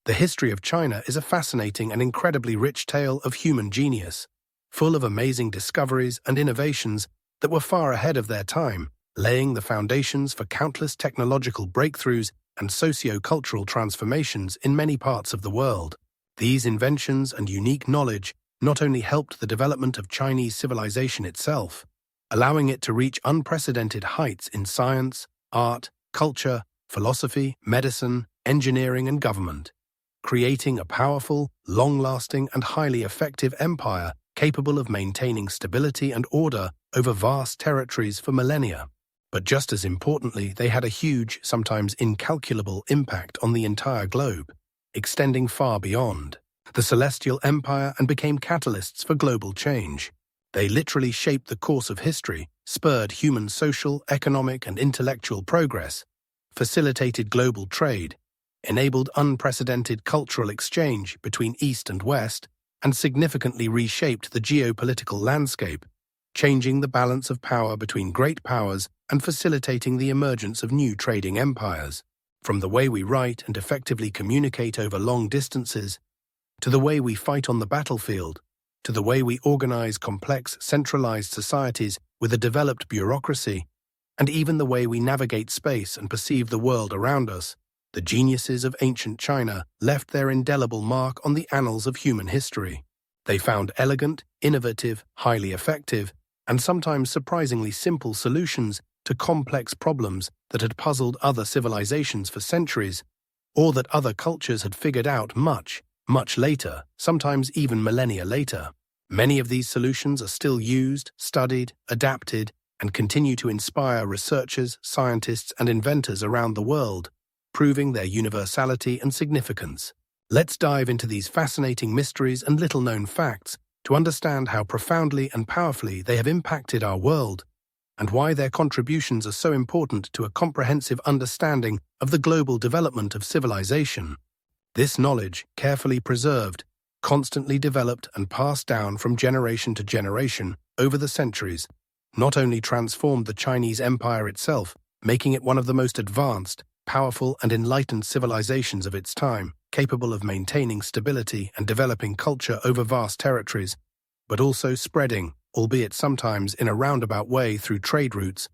The history of China is a fascinating and incredibly rich tale of human genius, full of amazing discoveries and innovations that were far ahead of their time, laying the foundations for countless technological breakthroughs and socio-cultural transformations in many parts of the world. These inventions and unique knowledge not only helped the development of Chinese civilization itself, allowing it to reach unprecedented heights in science, art, culture, philosophy, medicine, engineering, and government, creating a powerful, long-lasting, and highly effective empire capable of maintaining stability and order over vast territories for millennia. But just as importantly, they had a huge, sometimes incalculable impact on the entire globe, extending far beyond the Celestial Empire and became catalysts for global change. They literally shaped the course of history, spurred human social, economic, and intellectual progress, facilitated global trade, enabled unprecedented cultural exchange between East and West, and significantly reshaped the geopolitical landscape, changing the balance of power between great powers and facilitating the emergence of new trading empires. From the way we write and effectively communicate over long distances, to the way we fight on the battlefield, to the way we organize complex, centralized societies with a developed bureaucracy, and even the way we navigate space and perceive the world around us, the geniuses of ancient China left their indelible mark on the annals of human history. They found elegant, innovative, highly effective, and sometimes surprisingly simple solutions to complex problems that had puzzled other civilizations for centuries, or that other cultures had figured out much later, sometimes even millennia later. Many of these solutions are still used, studied, adapted, and continue to inspire researchers, scientists, and inventors around the world, proving their universality and significance. Let's dive into these fascinating mysteries and little-known facts to understand how profoundly and powerfully they have impacted our world, and why their contributions are so important to a comprehensive understanding of the global development of civilization. This knowledge, carefully preserved, constantly developed and passed down from generation to generation over the centuries, not only transformed the Chinese Empire itself, making it one of the most advanced, powerful, and enlightened civilizations of its time, capable of maintaining stability and developing culture over vast territories, but also spreading, albeit sometimes in a roundabout way, through trade routes.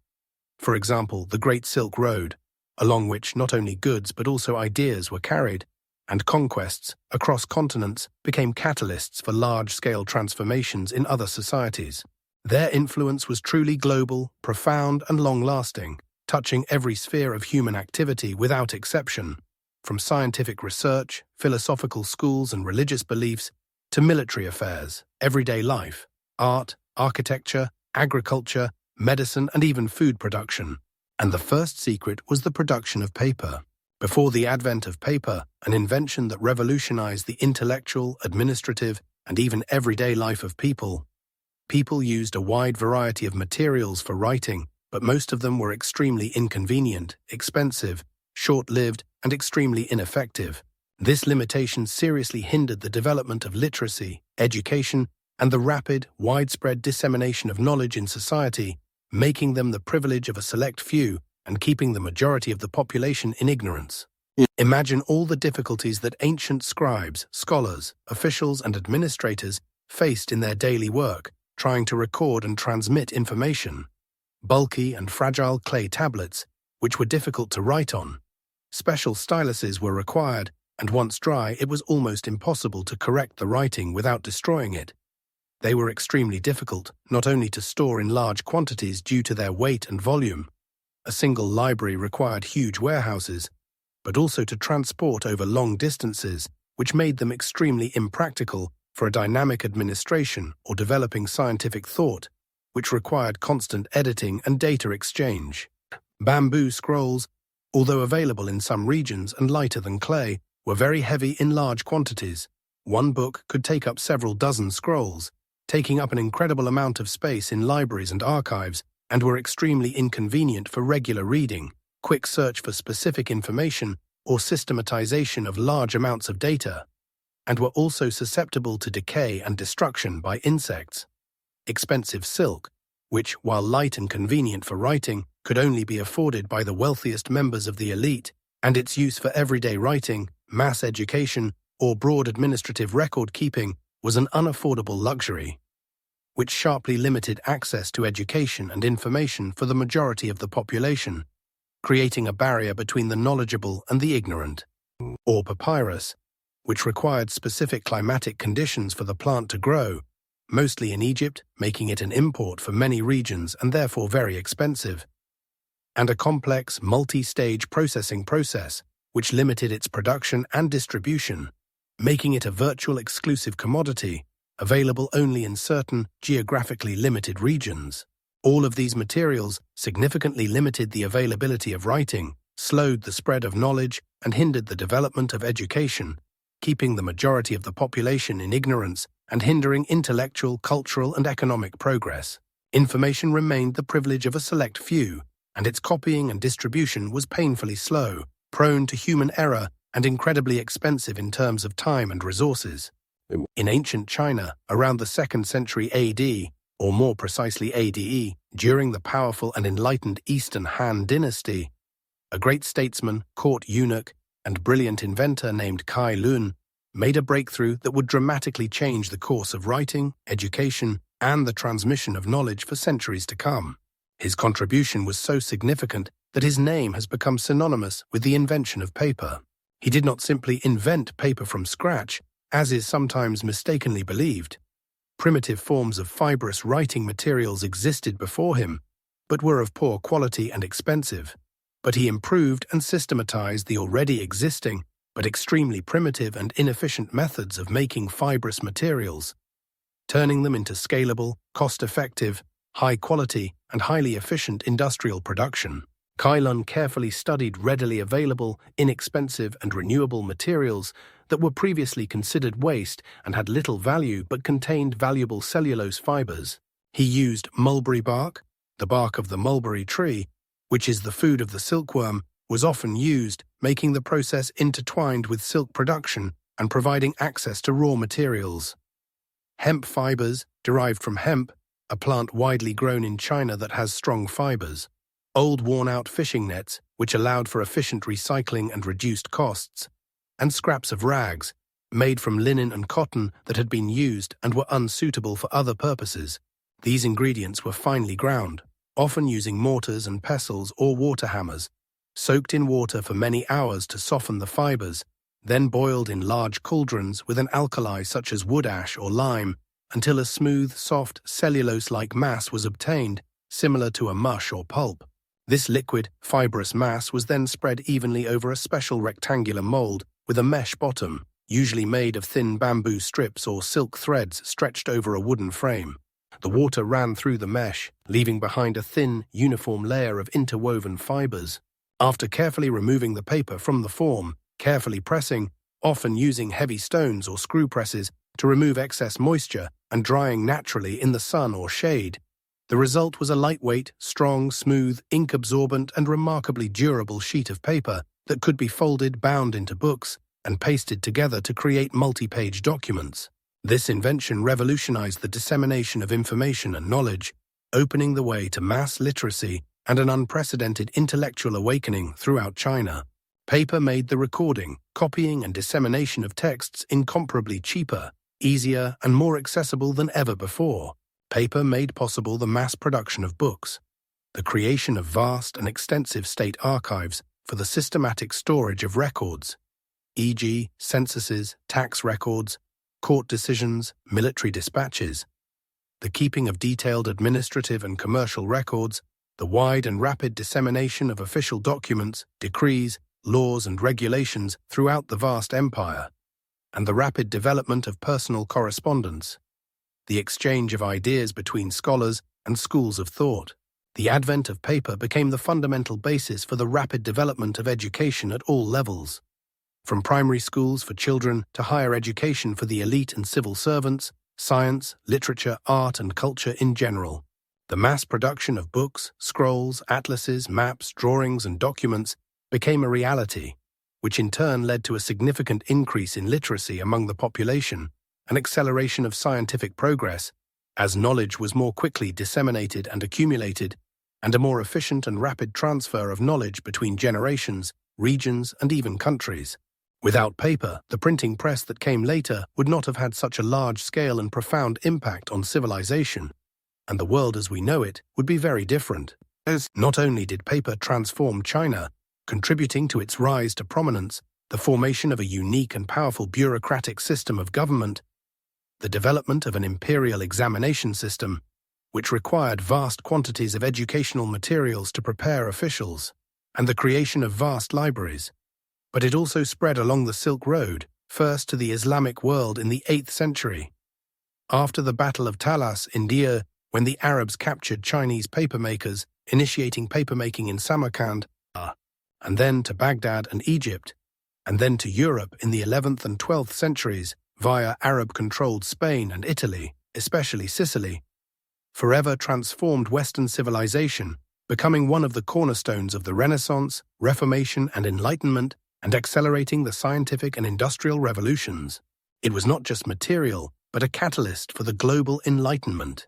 For example, the Great Silk Road, along which not only goods but also ideas were carried, and conquests across continents became catalysts for large-scale transformations in other societies. Their influence was truly global, profound, and long-lasting, touching every sphere of human activity without exception, from scientific research, philosophical schools and religious beliefs, to military affairs, everyday life, art, architecture, agriculture, medicine, and even food production. And the first secret was the production of paper. Before the advent of paper, an invention that revolutionized the intellectual, administrative, and even everyday life of people, used a wide variety of materials for writing, but most of them were extremely inconvenient, expensive, short-lived, and extremely ineffective. This limitation seriously hindered the development of literacy, education, and the rapid, widespread dissemination of knowledge in society, making them the privilege of a select few and keeping the majority of the population in ignorance. Imagine all the difficulties that ancient scribes, scholars, officials, and administrators faced in their daily work, trying to record and transmit information. Bulky and fragile clay tablets, which were difficult to write on. Special styluses were required, and once dry, it was almost impossible to correct the writing without destroying it. They were extremely difficult, not only to store in large quantities due to their weight and volume. A single library required huge warehouses, but also to transport over long distances, which made them extremely impractical for a dynamic administration or developing scientific thought, which required constant editing and data exchange. Bamboo scrolls, although available in some regions and lighter than clay, were very heavy in large quantities. One book could take up several dozen scrolls, taking up an incredible amount of space in libraries and archives, and were extremely inconvenient for regular reading, quick search for specific information, or systematization of large amounts of data, and were also susceptible to decay and destruction by insects. Expensive silk, which, while light and convenient for writing, could only be afforded by the wealthiest members of the elite, and its use for everyday writing, mass education, or broad administrative record-keeping was an unaffordable luxury, which sharply limited access to education and information for the majority of the population, creating a barrier between the knowledgeable and the ignorant. Or papyrus, which required specific climatic conditions for the plant to grow, mostly in Egypt, making it an import for many regions and therefore very expensive, and a complex, multi-stage processing process, which limited its production and distribution, making it a virtual exclusive commodity, available only in certain geographically limited regions. All of these materials significantly limited the availability of writing, slowed the spread of knowledge, and hindered the development of education, keeping the majority of the population in ignorance and hindering intellectual, cultural, and economic progress. Information remained the privilege of a select few, and its copying and distribution was painfully slow, prone to human error, and incredibly expensive in terms of time and resources. In ancient China, around the 2nd century AD, or more precisely ADE, during the powerful and enlightened Eastern Han dynasty, a great statesman, court eunuch, and brilliant inventor named Kai Lun made a breakthrough that would dramatically change the course of writing, education, and the transmission of knowledge for centuries to come. His contribution was so significant that his name has become synonymous with the invention of paper. He did not simply invent paper from scratch, as is sometimes mistakenly believed. Primitive forms of fibrous writing materials existed before him, but were of poor quality and expensive. But he improved and systematized the already existing, but extremely primitive and inefficient methods of making fibrous materials, turning them into scalable, cost-effective, high-quality, and highly efficient industrial production. Kai Lun carefully studied readily available, inexpensive, and renewable materials that were previously considered waste and had little value but contained valuable cellulose fibers. He used mulberry bark, the bark of the mulberry tree, which is the food of the silkworm, was often used, making the process intertwined with silk production and providing access to raw materials. Hemp fibers, derived from hemp, a plant widely grown in China that has strong fibers. Old worn-out fishing nets, which allowed for efficient recycling and reduced costs, and scraps of rags, made from linen and cotton that had been used and were unsuitable for other purposes. These ingredients were finely ground, often using mortars and pestles or water hammers, soaked in water for many hours to soften the fibers, then boiled in large cauldrons with an alkali such as wood ash or lime, until a smooth, soft, cellulose-like mass was obtained, similar to a mush or pulp. This liquid, fibrous mass was then spread evenly over a special rectangular mold with a mesh bottom, usually made of thin bamboo strips or silk threads stretched over a wooden frame. The water ran through the mesh, leaving behind a thin, uniform layer of interwoven fibers. After carefully removing the paper from the form, carefully pressing, often using heavy stones or screw presses to remove excess moisture and drying naturally in the sun or shade, the result was a lightweight, strong, smooth, ink-absorbent, and remarkably durable sheet of paper that could be folded, bound into books, and pasted together to create multi-page documents. This invention revolutionized the dissemination of information and knowledge, opening the way to mass literacy and an unprecedented intellectual awakening throughout China. Paper made the recording, copying, and dissemination of texts incomparably cheaper, easier, and more accessible than ever before. Paper made possible the mass production of books, the creation of vast and extensive state archives for the systematic storage of records, e.g., censuses, tax records, court decisions, military dispatches, the keeping of detailed administrative and commercial records, the wide and rapid dissemination of official documents, decrees, laws, and regulations throughout the vast empire, and the rapid development of personal correspondence, the exchange of ideas between scholars and schools of thought. The advent of paper became the fundamental basis for the rapid development of education at all levels, from primary schools for children to higher education for the elite and civil servants, science, literature, art, and culture in general. The mass production of books, scrolls, atlases, maps, drawings, and documents became a reality, which in turn led to a significant increase in literacy among the population, an acceleration of scientific progress, as knowledge was more quickly disseminated and accumulated, and a more efficient and rapid transfer of knowledge between generations, regions, and even countries. Without paper, the printing press that came later would not have had such a large-scale and profound impact on civilization, and the world as we know it would be very different. As not only did paper transform China, contributing to its rise to prominence, the formation of a unique and powerful bureaucratic system of government, the development of an imperial examination system, which required vast quantities of educational materials to prepare officials, and the creation of vast libraries. But it also spread along the Silk Road, first to the Islamic world in the 8th century. After the Battle of Talas in India, when the Arabs captured Chinese papermakers, initiating papermaking in Samarkand, and then to Baghdad and Egypt, and then to Europe in the 11th and 12th centuries via Arab-controlled Spain and Italy, especially Sicily, forever transformed Western civilization, becoming one of the cornerstones of the Renaissance, Reformation, and Enlightenment, and accelerating the scientific and industrial revolutions. It was not just material, but a catalyst for the global Enlightenment,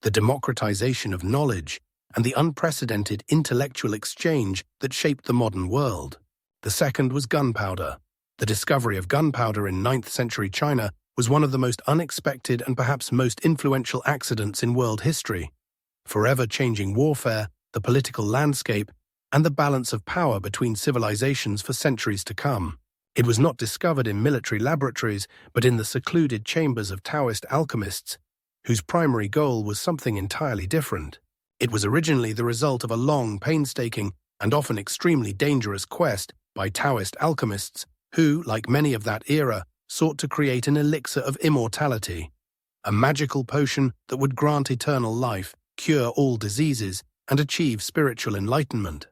the democratization of knowledge, and the unprecedented intellectual exchange that shaped the modern world. The second was gunpowder. The discovery of gunpowder in 9th century China was one of the most unexpected and perhaps most influential accidents in world history, forever changing warfare, the political landscape, and the balance of power between civilizations for centuries to come. It was not discovered in military laboratories, but in the secluded chambers of Taoist alchemists, whose primary goal was something entirely different. It was originally the result of a long, painstaking, and often extremely dangerous quest by Taoist alchemists who, like many of that era, sought to create an elixir of immortality, a magical potion that would grant eternal life, cure all diseases, and achieve spiritual enlightenment.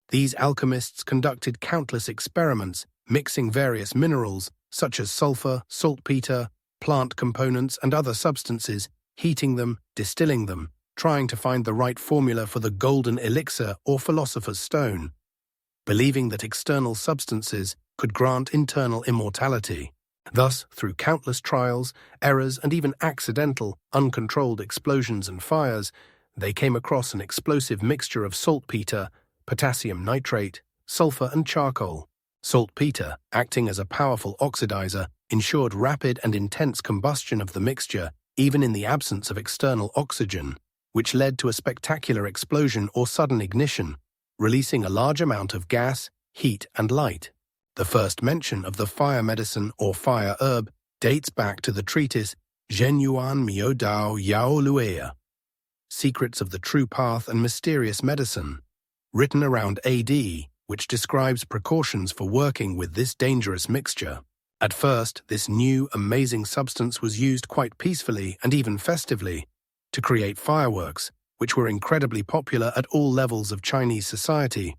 These alchemists conducted countless experiments, mixing various minerals, such as sulfur, saltpeter, plant components, and other substances, heating them, distilling them, trying to find the right formula for the golden elixir or philosopher's stone, believing that external substances could grant internal immortality. Thus, through countless trials, errors, and even accidental, uncontrolled explosions and fires, they came across an explosive mixture of saltpeter, potassium nitrate, sulfur, and charcoal. Saltpeter, acting as a powerful oxidizer, ensured rapid and intense combustion of the mixture, even in the absence of external oxygen, which led to a spectacular explosion or sudden ignition, releasing a large amount of gas, heat, and light. The first mention of the fire medicine or fire herb dates back to the treatise Zhenyuan Miao Dao Yao Lueya, Secrets of the True Path and Mysterious Medicine, written around AD, which describes precautions for working with this dangerous mixture. At first, this new, amazing substance was used quite peacefully and even festively to create fireworks, which were incredibly popular at all levels of Chinese society,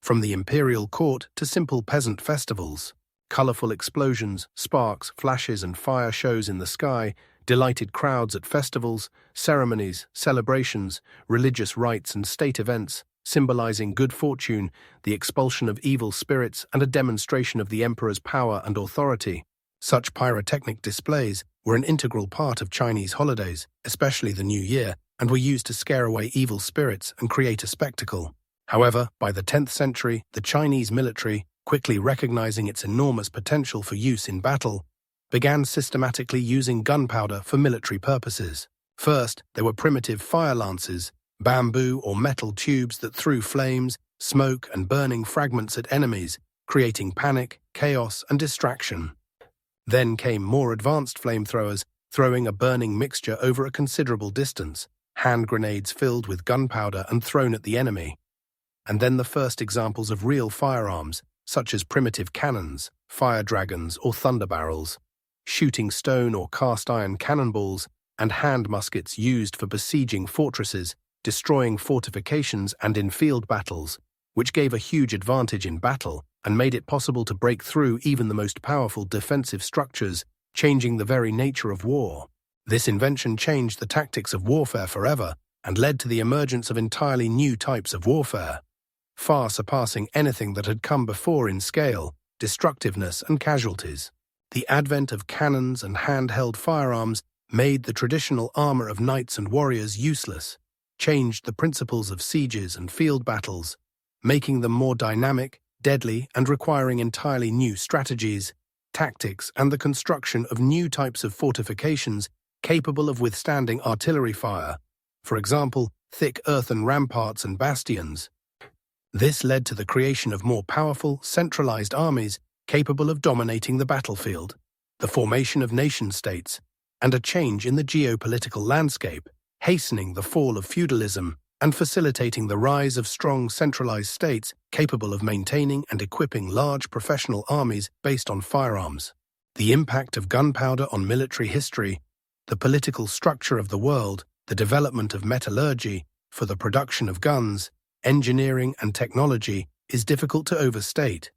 from the imperial court to simple peasant festivals. Colorful explosions, sparks, flashes, and fire shows in the sky delighted crowds at festivals, ceremonies, celebrations, religious rites, and state events, symbolizing good fortune, the expulsion of evil spirits, and a demonstration of the emperor's power and authority. Such pyrotechnic displays were an integral part of Chinese holidays, especially the New Year, and were used to scare away evil spirits and create a spectacle. However, by the 10th century, the Chinese military, quickly recognizing its enormous potential for use in battle, began systematically using gunpowder for military purposes. First, there were primitive fire lances, bamboo or metal tubes that threw flames, smoke, and burning fragments at enemies, creating panic, chaos, and distraction. Then came more advanced flamethrowers, throwing a burning mixture over a considerable distance, hand grenades filled with gunpowder and thrown at the enemy. And then the first examples of real firearms, such as primitive cannons, fire dragons, or thunder barrels, shooting stone or cast iron cannonballs, and hand muskets used for besieging fortresses, destroying fortifications, and in field battles, which gave a huge advantage in battle and made it possible to break through even the most powerful defensive structures, changing the very nature of war. This invention changed the tactics of warfare forever and led to the emergence of entirely new types of warfare, far surpassing anything that had come before in scale, destructiveness, and casualties. The advent of cannons and handheld firearms made the traditional armor of knights and warriors useless, changed the principles of sieges and field battles, making them more dynamic, deadly and requiring entirely new strategies, tactics, and the construction of new types of fortifications capable of withstanding artillery fire, for example, thick earthen ramparts and bastions. This led to the creation of more powerful, centralized armies capable of dominating the battlefield, the formation of nation-states, and a change in the geopolitical landscape, hastening the fall of feudalism and facilitating the rise of strong centralized states capable of maintaining and equipping large professional armies based on firearms. The impact of gunpowder on military history, the political structure of the world, the development of metallurgy for the production of guns, engineering and technology is difficult to overstate.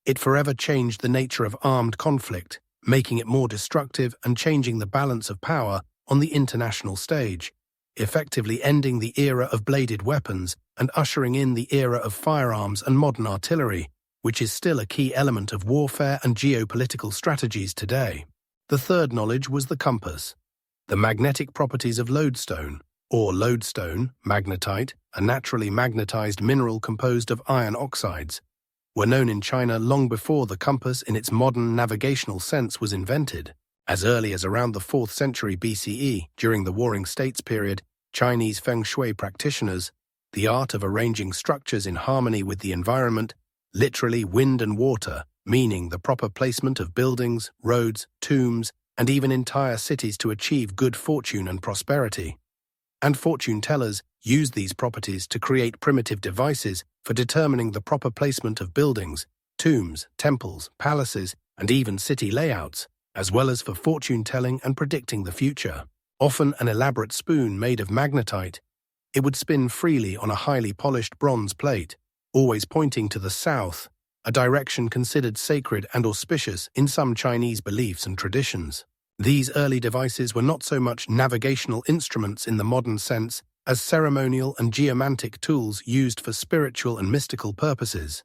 It forever changed the nature of armed conflict, making it more destructive and changing the balance of power on the international stage, effectively ending the era of bladed weapons and ushering in the era of firearms and modern artillery, which is still a key element of warfare and geopolitical strategies today. The third knowledge was the compass. The magnetic properties of lodestone, or lodestone, magnetite, a naturally magnetized mineral composed of iron oxides, were known in China long before the compass in its modern navigational sense was invented. As early as around the 4th century BCE, during the Warring States period, Chinese feng shui practitioners, the art of arranging structures in harmony with the environment, literally wind and water, meaning the proper placement of buildings, roads, tombs, and even entire cities to achieve good fortune and prosperity. And fortune tellers use these properties to create primitive devices for determining the proper placement of buildings, tombs, temples, palaces, and even city layouts, as well as for fortune-telling and predicting the future. Often an elaborate spoon made of magnetite, it would spin freely on a highly polished bronze plate, always pointing to the south, a direction considered sacred and auspicious in some Chinese beliefs and traditions. These early devices were not so much navigational instruments in the modern sense as ceremonial and geomantic tools used for spiritual and mystical purposes.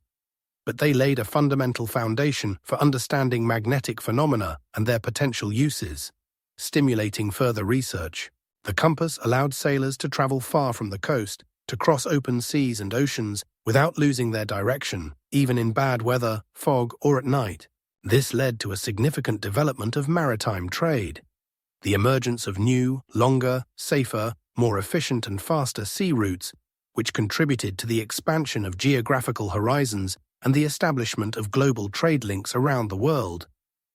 But they laid a fundamental foundation for understanding magnetic phenomena and their potential uses, stimulating further research. The compass allowed sailors to travel far from the coast, to cross open seas and oceans without losing their direction, even in bad weather, fog, or at night. This led to a significant development of maritime trade. The emergence of new, longer, safer, more efficient and faster sea routes, which contributed to the expansion of geographical horizons and the establishment of global trade links around the world,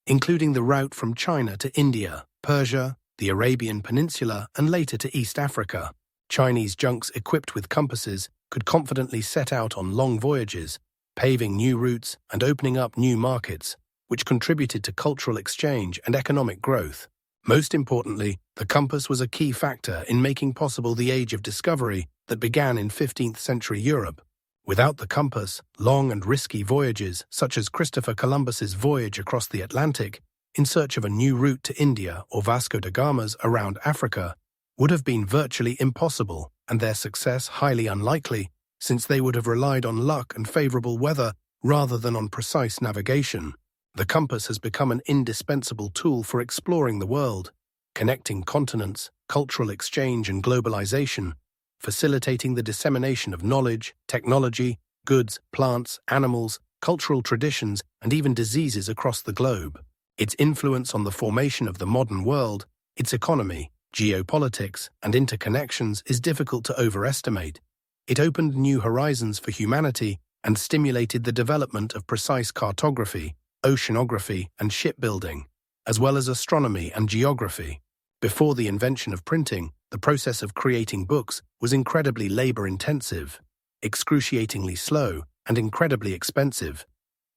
including the route from China to India, Persia, the Arabian Peninsula, and later to East Africa. Chinese junks equipped with compasses could confidently set out on long voyages, paving new routes and opening up new markets, which contributed to cultural exchange and economic growth. Most importantly, the compass was a key factor in making possible the Age of Discovery that began in 15th century Europe. Without the compass, long and risky voyages, such as Christopher Columbus's voyage across the Atlantic in search of a new route to India or Vasco da Gama's around Africa, would have been virtually impossible and their success highly unlikely, since they would have relied on luck and favorable weather rather than on precise navigation. The compass has become an indispensable tool for exploring the world, connecting continents, cultural exchange and globalization, facilitating the dissemination of knowledge, technology, goods, plants, animals, cultural traditions, and even diseases across the globe. Its influence on the formation of the modern world, its economy, geopolitics, and interconnections is difficult to overestimate. It opened new horizons for humanity and stimulated the development of precise cartography, oceanography, and shipbuilding, as well as astronomy and geography. Before the invention of printing, the process of creating books was incredibly labor-intensive, excruciatingly slow, and incredibly expensive,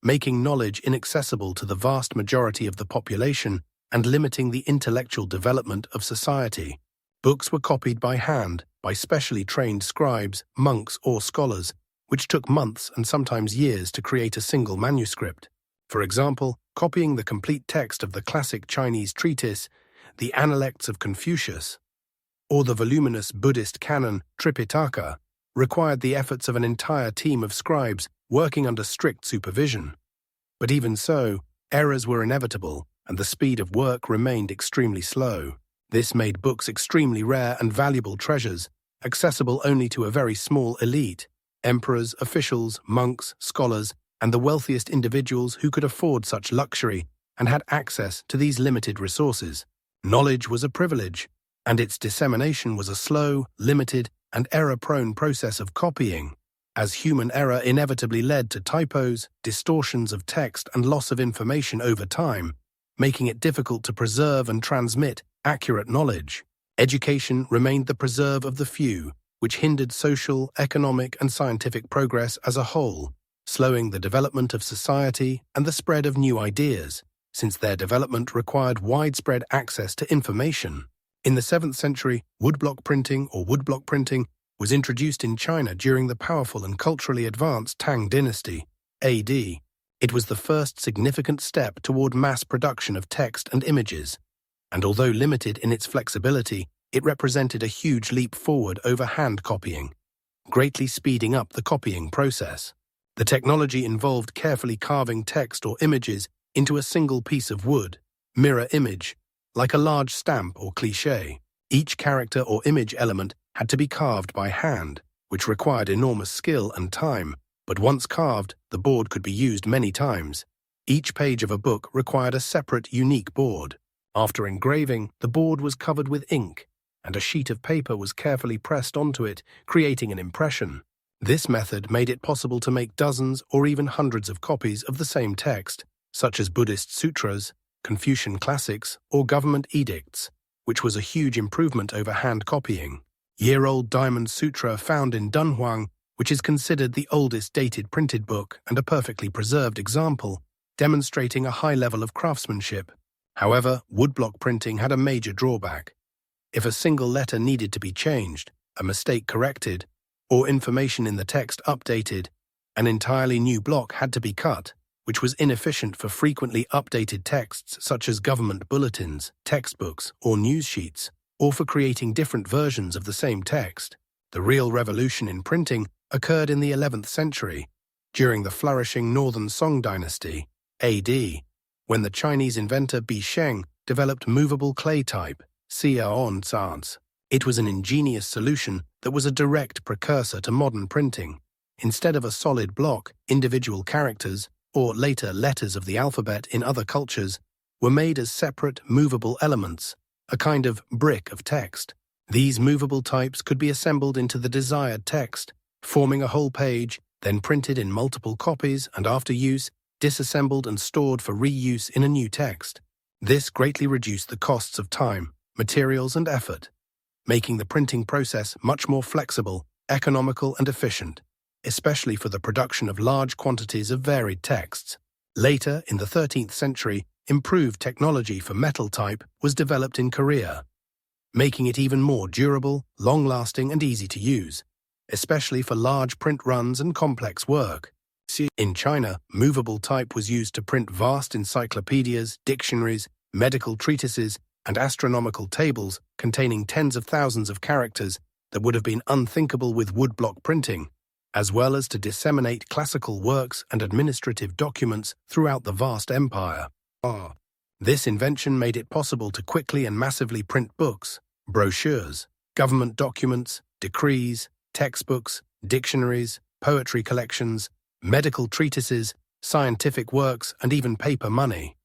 making knowledge inaccessible to the vast majority of the population and limiting the intellectual development of society. Books were copied by hand by specially trained scribes, monks, or scholars, which took months and sometimes years to create a single manuscript. For example, copying the complete text of the classic Chinese treatise, the Analects of Confucius, or the voluminous Buddhist canon Tripitaka, required the efforts of an entire team of scribes working under strict supervision. But even so, errors were inevitable, and the speed of work remained extremely slow. This made books extremely rare and valuable treasures, accessible only to a very small elite. Emperors, officials, monks, scholars, and the wealthiest individuals who could afford such luxury and had access to these limited resources. Knowledge was a privilege, and its dissemination was a slow, limited, and error-prone process of copying, as human error inevitably led to typos, distortions of text, and loss of information over time, making it difficult to preserve and transmit accurate knowledge. Education remained the preserve of the few, which hindered social, economic, and scientific progress as a whole, slowing the development of society and the spread of new ideas, since their development required widespread access to information. In the 7th century, woodblock printing or woodblock printing was introduced in China during the powerful and culturally advanced Tang dynasty, AD. It was the first significant step toward mass production of text and images, and although limited in its flexibility, it represented a huge leap forward over hand copying, greatly speeding up the copying process. The technology involved carefully carving text or images into a single piece of wood, mirror image, like a large stamp or cliché. Each character or image element had to be carved by hand, which required enormous skill and time, but once carved, the board could be used many times. Each page of a book required a separate, unique board. After engraving, the board was covered with ink, and a sheet of paper was carefully pressed onto it, creating an impression. This method made it possible to make dozens or even hundreds of copies of the same text, such as Buddhist sutras, Confucian classics, or government edicts, which was a huge improvement over hand copying. Year-old Diamond Sutra found in Dunhuang, which is considered the oldest dated printed book and a perfectly preserved example, demonstrating a high level of craftsmanship. However, woodblock printing had a major drawback. If a single letter needed to be changed, a mistake corrected, or information in the text updated, an entirely new block had to be cut, which was inefficient for frequently updated texts such as government bulletins, textbooks, or news sheets, or for creating different versions of the same text. The real revolution in printing occurred in the 11th century, during the flourishing Northern Song dynasty, AD, when the Chinese inventor Bi Sheng developed movable clay type, Xiaoan. It was an ingenious solution that was a direct precursor to modern printing. Instead of a solid block, individual characters, or later letters of the alphabet in other cultures, were made as separate, movable elements, a kind of brick of text. These movable types could be assembled into the desired text, forming a whole page, then printed in multiple copies and after use, disassembled and stored for reuse in a new text. This greatly reduced the costs of time, materials, and effort, making the printing process much more flexible, economical, and efficient, especially for the production of large quantities of varied texts. Later, in the 13th century, improved technology for metal type was developed in Korea, making it even more durable, long-lasting, and easy to use, especially for large print runs and complex work. In China, movable type was used to print vast encyclopedias, dictionaries, medical treatises, and astronomical tables containing tens of thousands of characters that would have been unthinkable with woodblock printing, as well as to disseminate classical works and administrative documents throughout the vast empire. This invention made it possible to quickly and massively print books, brochures, government documents, decrees, textbooks, dictionaries, poetry collections, medical treatises, scientific works, and even paper money.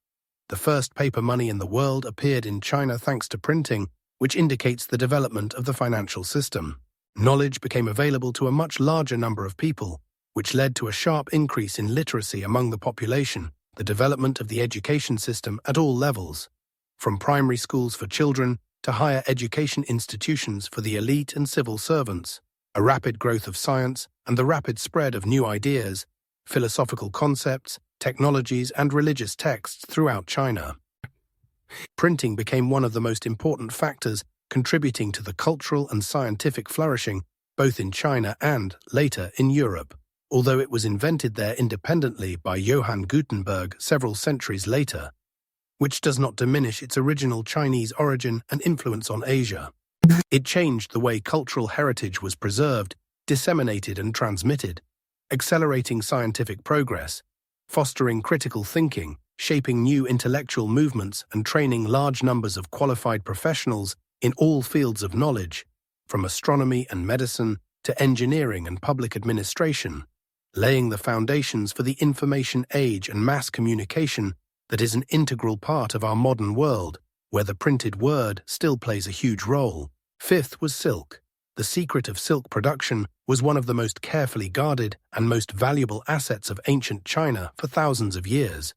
The first paper money in the world appeared in China thanks to printing, which indicates the development of the financial system. Knowledge became available to a much larger number of people, which led to a sharp increase in literacy among the population, the development of the education system at all levels, from primary schools for children to higher education institutions for the elite and civil servants, a rapid growth of science, and the rapid spread of new ideas, philosophical concepts, technologies, and religious texts throughout China. Printing became one of the most important factors contributing to the cultural and scientific flourishing both in China and, later, in Europe, although it was invented there independently by Johann Gutenberg several centuries later, which does not diminish its original Chinese origin and influence on Asia. It changed the way cultural heritage was preserved, disseminated, and transmitted, accelerating scientific progress, fostering critical thinking, shaping new intellectual movements, and training large numbers of qualified professionals in all fields of knowledge, from astronomy and medicine to engineering and public administration. laying the foundations for the information age and mass communication that is an integral part of our modern world, where the printed word still plays a huge role. Fifth was silk. The secret of silk production was one of the most carefully guarded and most valuable assets of ancient China for thousands of years,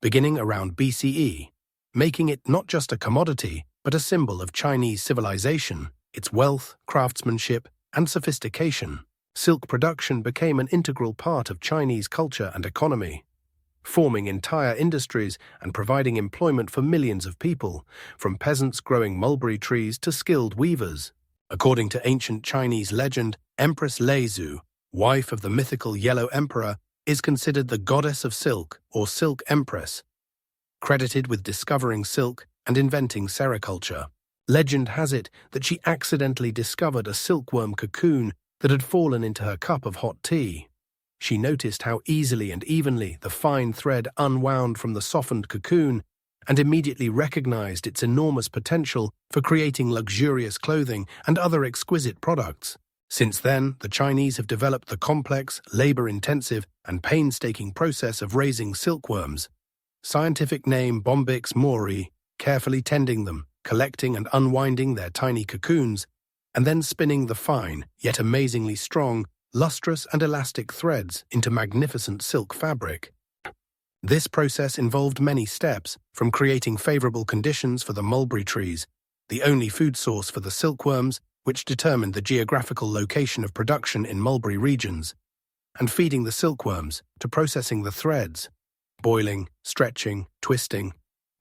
beginning around BCE, making it not just a commodity, but a symbol of Chinese civilization, its wealth, craftsmanship, and sophistication. Silk production became an integral part of Chinese culture and economy, forming entire industries and providing employment for millions of people, from peasants growing mulberry trees to skilled weavers. According to ancient Chinese legend, Empress Lei Zhu, wife of the mythical Yellow Emperor, is considered the goddess of silk or silk empress, credited with discovering silk and inventing sericulture. Legend has it that she accidentally discovered a silkworm cocoon that had fallen into her cup of hot tea. She noticed how easily and evenly the fine thread unwound from the softened cocoon and immediately recognized its enormous potential for creating luxurious clothing and other exquisite products. Since then, the Chinese have developed the complex, labor-intensive, and painstaking process of raising silkworms, scientific name Bombyx mori, carefully tending them, collecting and unwinding their tiny cocoons, and then spinning the fine, yet amazingly strong, lustrous and elastic threads into magnificent silk fabric. This process involved many steps, from creating favorable conditions for the mulberry trees, the only food source for the silkworms, which determined the geographical location of production in mulberry regions, and feeding the silkworms, to processing the threads, boiling, stretching, twisting,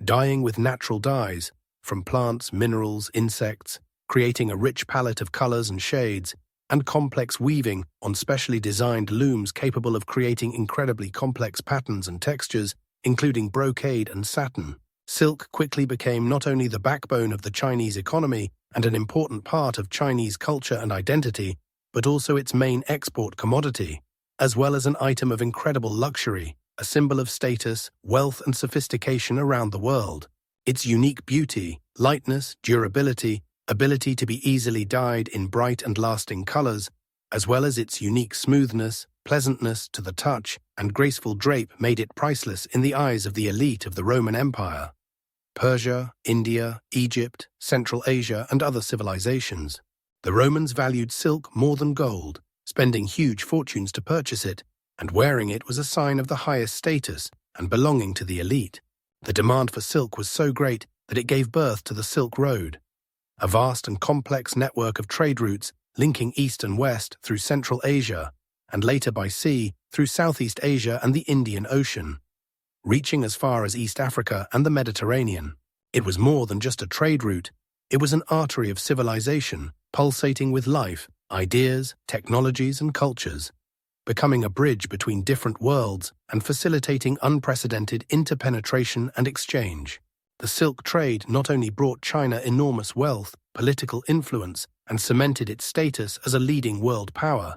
dyeing with natural dyes, from plants, minerals, insects, creating a rich palette of colors and shades, and complex weaving on specially designed looms capable of creating incredibly complex patterns and textures, including brocade and satin. Silk quickly became not only the backbone of the Chinese economy and an important part of Chinese culture and identity, but also its main export commodity, as well as an item of incredible luxury, a symbol of status, wealth, and sophistication around the world. Its unique beauty, lightness, durability, ability to be easily dyed in bright and lasting colors, as well as its unique smoothness, pleasantness to the touch, and graceful drape made it priceless in the eyes of the elite of the Roman Empire, Persia, India, Egypt, Central Asia, and other civilizations. The Romans valued silk more than gold, spending huge fortunes to purchase it, and wearing it was a sign of the highest status and belonging to the elite. The demand for silk was so great that it gave birth to the Silk Road, a vast and complex network of trade routes linking East and West through Central Asia, and later by sea through Southeast Asia and the Indian Ocean, reaching as far as East Africa and the Mediterranean. It was more than just a trade route, it was an artery of civilization, pulsating with life, ideas, technologies, and cultures, becoming a bridge between different worlds and facilitating unprecedented interpenetration and exchange. The silk trade not only brought China enormous wealth, political influence, and cemented its status as a leading world power,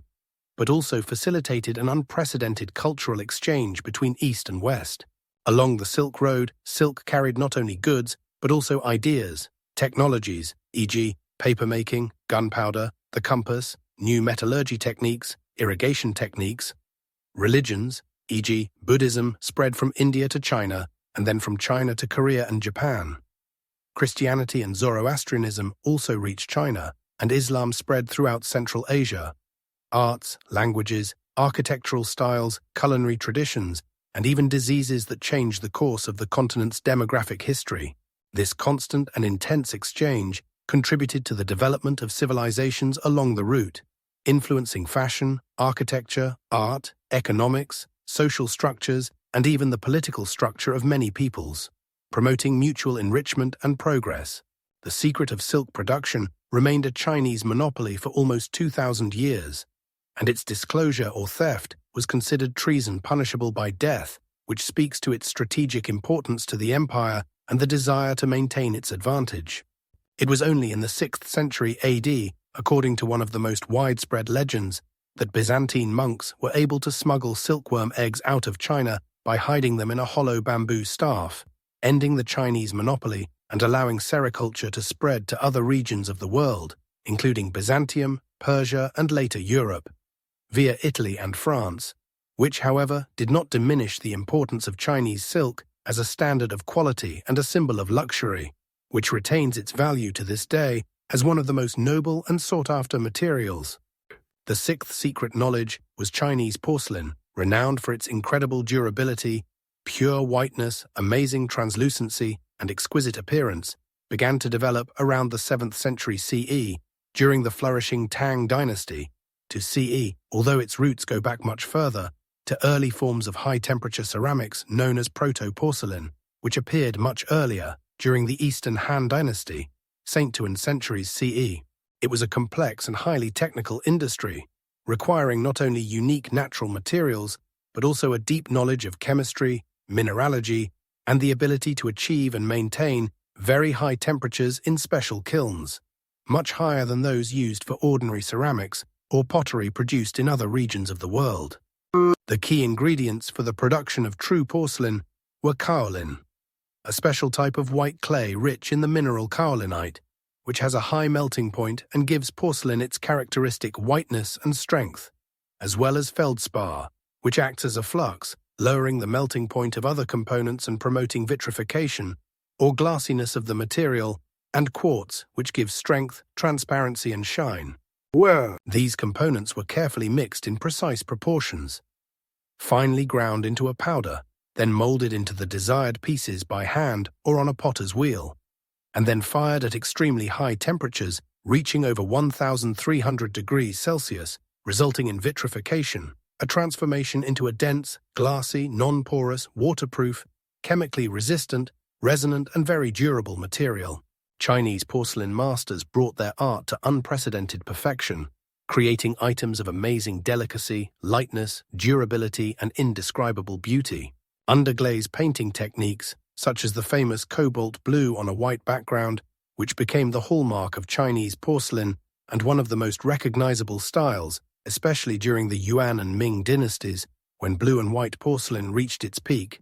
but also facilitated an unprecedented cultural exchange between East and West. Along the Silk Road, silk carried not only goods, but also ideas, technologies, e.g., papermaking, gunpowder, the compass, new metallurgy techniques, irrigation techniques, religions, e.g., Buddhism spread from India to China, and then from China to Korea and Japan. Christianity and Zoroastrianism also reached China, and Islam spread throughout Central Asia. Arts, languages, architectural styles, culinary traditions, and even diseases that changed the course of the continent's demographic history. This constant and intense exchange contributed to the development of civilizations along the route, influencing fashion, architecture, art, economics, social structures, and even the political structure of many peoples, promoting mutual enrichment and progress. The secret of silk production remained a Chinese monopoly for almost 2,000 years, and its disclosure or theft was considered treason punishable by death, which speaks to its strategic importance to the empire and the desire to maintain its advantage. It was only in the 6th century AD, according to one of the most widespread legends, that Byzantine monks were able to smuggle silkworm eggs out of China by hiding them in a hollow bamboo staff, ending the Chinese monopoly and allowing sericulture to spread to other regions of the world, including Byzantium, Persia, and later Europe, via Italy and France. which, however, did not diminish the importance of Chinese silk as a standard of quality and a symbol of luxury, which retains its value to this day as one of the most noble and sought-after materials. The sixth secret knowledge was Chinese porcelain, renowned for its incredible durability, pure whiteness, amazing translucency, and exquisite appearance, began to develop around the 7th century CE during the flourishing Tang dynasty, to CE, although its roots go back much further, to early forms of high-temperature ceramics known as proto-porcelain, which appeared much earlier, during the Eastern Han dynasty, St. 2 centuries CE. It was a complex and highly technical industry, requiring not only unique natural materials, but also a deep knowledge of chemistry, mineralogy, and the ability to achieve and maintain very high temperatures in special kilns, much higher than those used for ordinary ceramics or pottery produced in other regions of the world. The key ingredients for the production of true porcelain were kaolin, a special type of white clay rich in the mineral kaolinite, which has a high melting point and gives porcelain its characteristic whiteness and strength, as well as feldspar, which acts as a flux, lowering the melting point of other components and promoting vitrification or glassiness of the material, and quartz, which gives strength, transparency, and shine. These components were carefully mixed in precise proportions, finely ground into a powder, then molded into the desired pieces by hand or on a potter's wheel, and then fired at extremely high temperatures reaching over 1,300 degrees Celsius, resulting in vitrification, a transformation into a dense, glassy, non-porous, waterproof, chemically resistant, resonant, and very durable material. Chinese porcelain masters brought their art to unprecedented perfection, creating items of amazing delicacy, lightness, durability, and indescribable beauty. Underglaze painting techniques, such as the famous cobalt blue on a white background, which became the hallmark of Chinese porcelain and one of the most recognizable styles, especially during the Yuan and Ming dynasties, when blue and white porcelain reached its peak,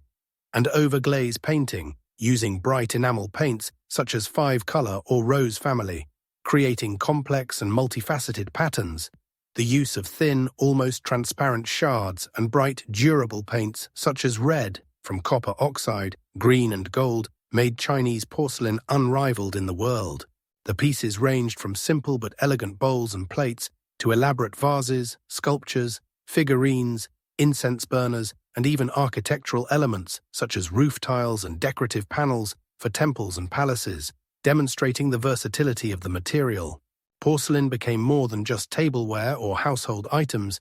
and overglaze painting, using bright enamel paints such as five-color or rose family, creating complex and multifaceted patterns. The use of thin, almost transparent shards and bright, durable paints such as red from copper oxide, green and gold made Chinese porcelain unrivaled in the world. The pieces ranged from simple but elegant bowls and plates to elaborate vases, sculptures, figurines, incense burners, and even architectural elements such as roof tiles and decorative panels for temples and palaces, demonstrating the versatility of the material. Porcelain became more than just tableware or household items,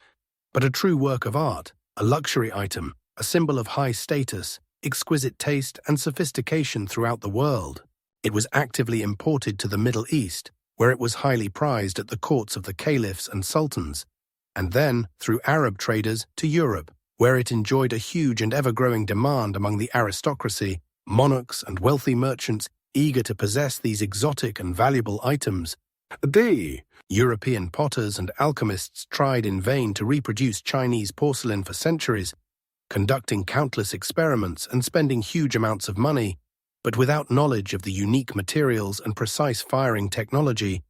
but a true work of art, a luxury item, a symbol of high status, exquisite taste, and sophistication throughout the world. It was actively imported to the Middle East, where it was highly prized at the courts of the caliphs and sultans, and then, through Arab traders, to Europe, where it enjoyed a huge and ever-growing demand among the aristocracy, monarchs, and wealthy merchants eager to possess these exotic and valuable items. The European potters and alchemists tried in vain to reproduce Chinese porcelain for centuries, conducting countless experiments and spending huge amounts of money, but without knowledge of the unique materials and precise firing technology.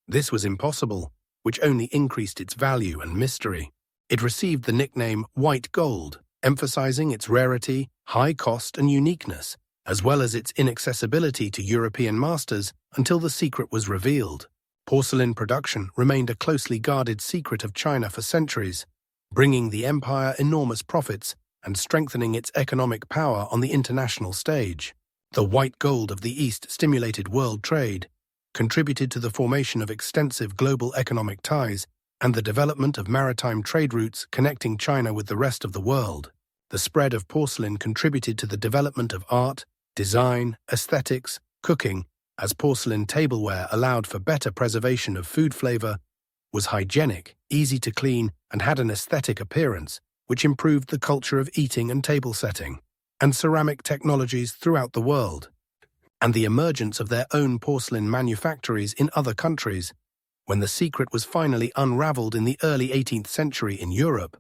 This was impossible, which only increased its value and mystery. It received the nickname white gold, emphasizing its rarity, high cost, and uniqueness, as well as its inaccessibility to European masters until the secret was revealed. Porcelain production remained a closely guarded secret of China for centuries, bringing the empire enormous profits and strengthening its economic power on the international stage. The white gold of the East stimulated world trade, contributed to the formation of extensive global economic ties, and the development of maritime trade routes connecting China with the rest of the world. The spread of porcelain contributed to the development of art, design, aesthetics, cooking, as porcelain tableware allowed for better preservation of food flavor, was hygienic, easy to clean, and had an aesthetic appearance, which improved the culture of eating and table setting, and ceramic technologies throughout the world, and the emergence of their own porcelain manufactories in other countries. When the secret was finally unraveled in the early 18th century in Europe,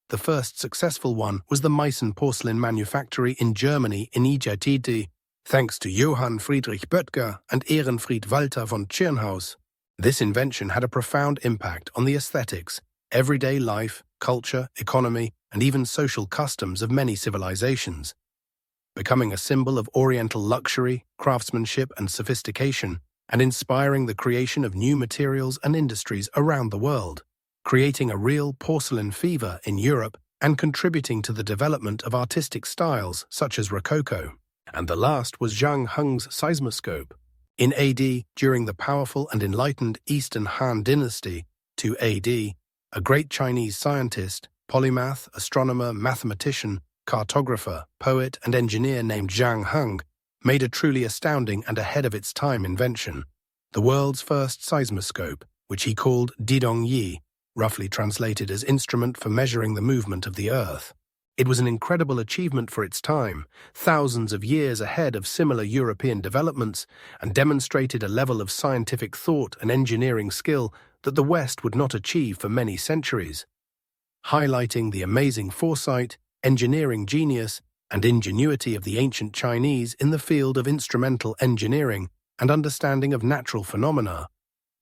the first successful one was the Meissen porcelain manufactory in Germany in Igertete, thanks to Johann Friedrich Böttger and Ehrenfried Walter von Tschirnhaus. This invention had a profound impact on the aesthetics, everyday life, culture, economy, and even social customs of many civilizations. Becoming a symbol of Oriental luxury, craftsmanship, and sophistication, and inspiring the creation of new materials and industries around the world, creating a real porcelain fever in Europe and contributing to the development of artistic styles such as Rococo. And the last was Zhang Heng's seismoscope. In AD, during the powerful and enlightened Eastern Han Dynasty, to AD, a great Chinese scientist, polymath, astronomer, mathematician, cartographer, poet, and engineer named Zhang Heng made a truly astounding and ahead-of-its-time invention, the world's first seismoscope, which he called Didongyi, roughly translated as instrument for measuring the movement of the Earth. It was an incredible achievement for its time, thousands of years ahead of similar European developments, and demonstrated a level of scientific thought and engineering skill that the West would not achieve for many centuries. Highlighting the amazing foresight, engineering genius, and ingenuity of the ancient Chinese in the field of instrumental engineering and understanding of natural phenomena,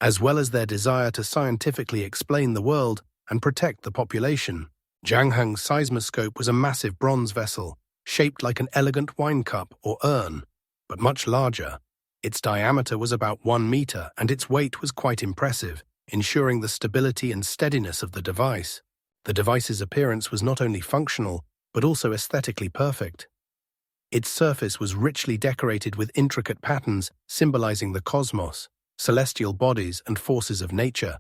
as well as their desire to scientifically explain the world and protect the population. Zhang Heng's seismoscope was a massive bronze vessel, shaped like an elegant wine cup or urn, but much larger. Its diameter was about 1 meter and its weight was quite impressive, ensuring the stability and steadiness of the device. The device's appearance was not only functional, but also aesthetically perfect. Its surface was richly decorated with intricate patterns symbolizing the cosmos, celestial bodies and forces of nature,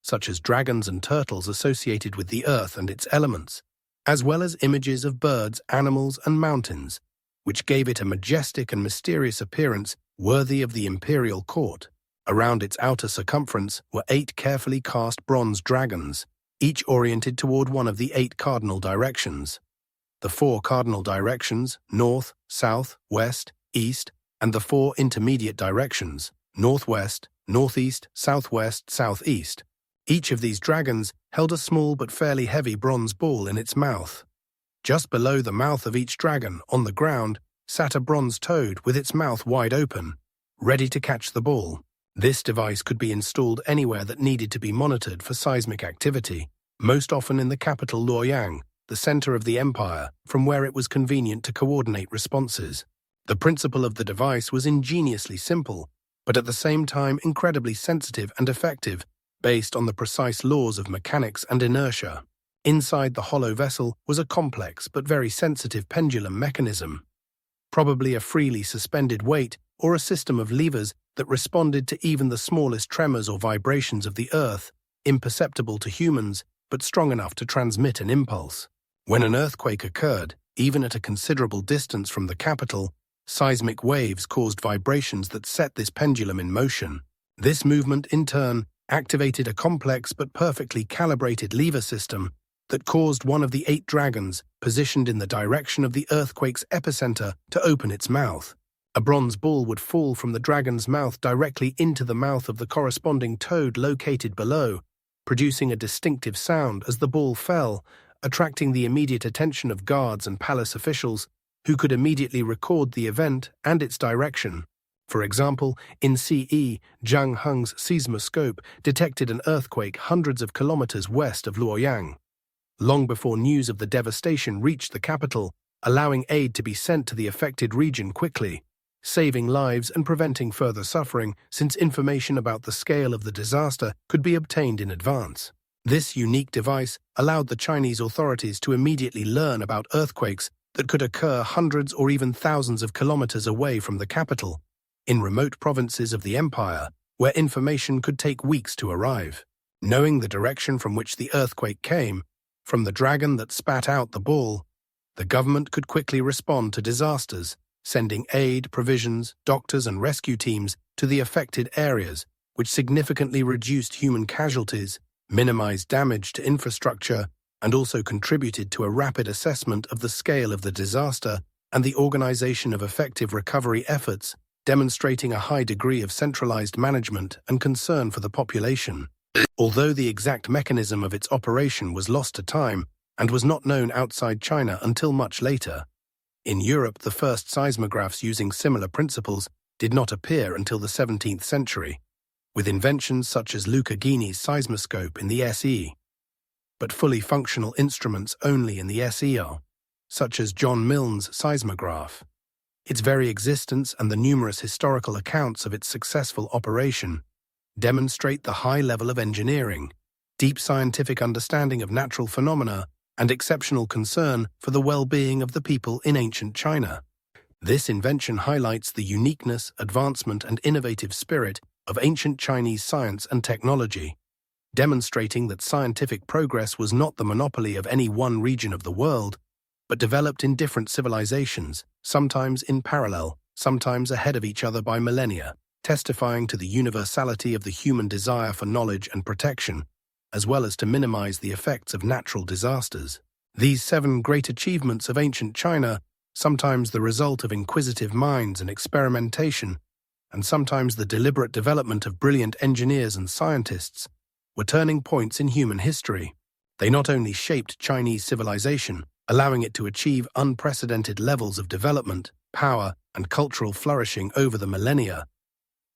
such as dragons and turtles associated with the earth and its elements, as well as images of birds, animals, and mountains, which gave it a majestic and mysterious appearance worthy of the imperial court. Around its outer circumference were 8 carefully cast bronze dragons, each oriented toward one of the 8 cardinal directions. The 4 cardinal directions, north, south, west, east, and the 4 intermediate directions, northwest, northeast, southwest, southeast. Each of these dragons held a small but fairly heavy bronze ball in its mouth. Just below the mouth of each dragon, on the ground, sat a bronze toad with its mouth wide open, ready to catch the ball. This device could be installed anywhere that needed to be monitored for seismic activity, most often in the capital Luoyang, the center of the empire, from where it was convenient to coordinate responses. The principle of the device was ingeniously simple, but at the same time incredibly sensitive and effective, based on the precise laws of mechanics and inertia. Inside the hollow vessel was a complex but very sensitive pendulum mechanism, probably a freely suspended weight or a system of levers that responded to even the smallest tremors or vibrations of the earth, imperceptible to humans, but strong enough to transmit an impulse. When an earthquake occurred, even at a considerable distance from the capital, seismic waves caused vibrations that set this pendulum in motion. This movement, in turn, activated a complex but perfectly calibrated lever system that caused one of the 8 dragons, positioned in the direction of the earthquake's epicenter, to open its mouth. A bronze ball would fall from the dragon's mouth directly into the mouth of the corresponding toad located below, producing a distinctive sound as the ball fell, attracting the immediate attention of guards and palace officials, who could immediately record the event and its direction. For example, in CE, Zhang Heng's seismoscope detected an earthquake hundreds of kilometers west of Luoyang, long before news of the devastation reached the capital, allowing aid to be sent to the affected region quickly, saving lives and preventing further suffering, since information about the scale of the disaster could be obtained in advance. This unique device allowed the Chinese authorities to immediately learn about earthquakes that could occur hundreds or even thousands of kilometers away from the capital, in remote provinces of the empire, where information could take weeks to arrive. Knowing the direction from which the earthquake came, from the dragon that spat out the ball, the government could quickly respond to disasters, sending aid, provisions, doctors, and rescue teams to the affected areas, which significantly reduced human casualties, minimized damage to infrastructure, and also contributed to a rapid assessment of the scale of the disaster and the organization of effective recovery efforts, demonstrating a high degree of centralized management and concern for the population. Although the exact mechanism of its operation was lost to time and was not known outside China until much later, in Europe the first seismographs using similar principles did not appear until the 17th century, with inventions such as Luca Ghini's seismoscope in the SE. but fully functional instruments only in the SER, such as John Milne's seismograph. Its very existence and the numerous historical accounts of its successful operation demonstrate the high level of engineering, deep scientific understanding of natural phenomena, and exceptional concern for the well-being of the people in ancient China. This invention highlights the uniqueness, advancement, and innovative spirit of ancient Chinese science and technology, demonstrating that scientific progress was not the monopoly of any one region of the world, but developed in different civilizations, sometimes in parallel, sometimes ahead of each other by millennia, testifying to the universality of the human desire for knowledge and protection, as well as to minimize the effects of natural disasters. These 7 great achievements of ancient China, sometimes the result of inquisitive minds and experimentation, and sometimes the deliberate development of brilliant engineers and scientists, were turning points in human history. They not only shaped Chinese civilization, allowing it to achieve unprecedented levels of development, power, and cultural flourishing over the millennia,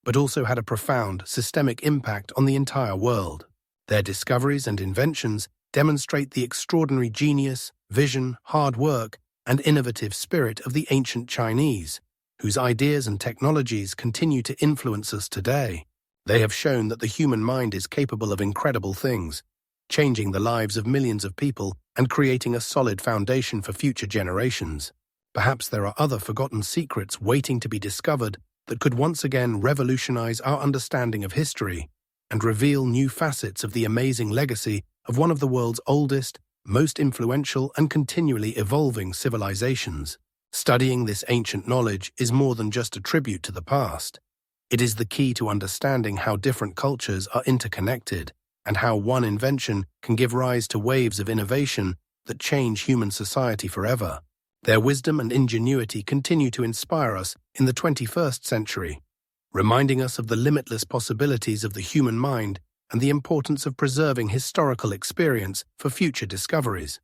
but also had a profound systemic impact on the entire world. Their discoveries and inventions demonstrate the extraordinary genius, vision, hard work, and innovative spirit of the ancient Chinese, whose ideas and technologies continue to influence us today. They have shown that the human mind is capable of incredible things, changing the lives of millions of people and creating a solid foundation for future generations. Perhaps there are other forgotten secrets waiting to be discovered that could once again revolutionize our understanding of history and reveal new facets of the amazing legacy of one of the world's oldest, most influential, and continually evolving civilizations. Studying this ancient knowledge is more than just a tribute to the past. It is the key to understanding how different cultures are interconnected and how one invention can give rise to waves of innovation that change human society forever. Their wisdom and ingenuity continue to inspire us in the 21st century, reminding us of the limitless possibilities of the human mind and the importance of preserving historical experience for future discoveries.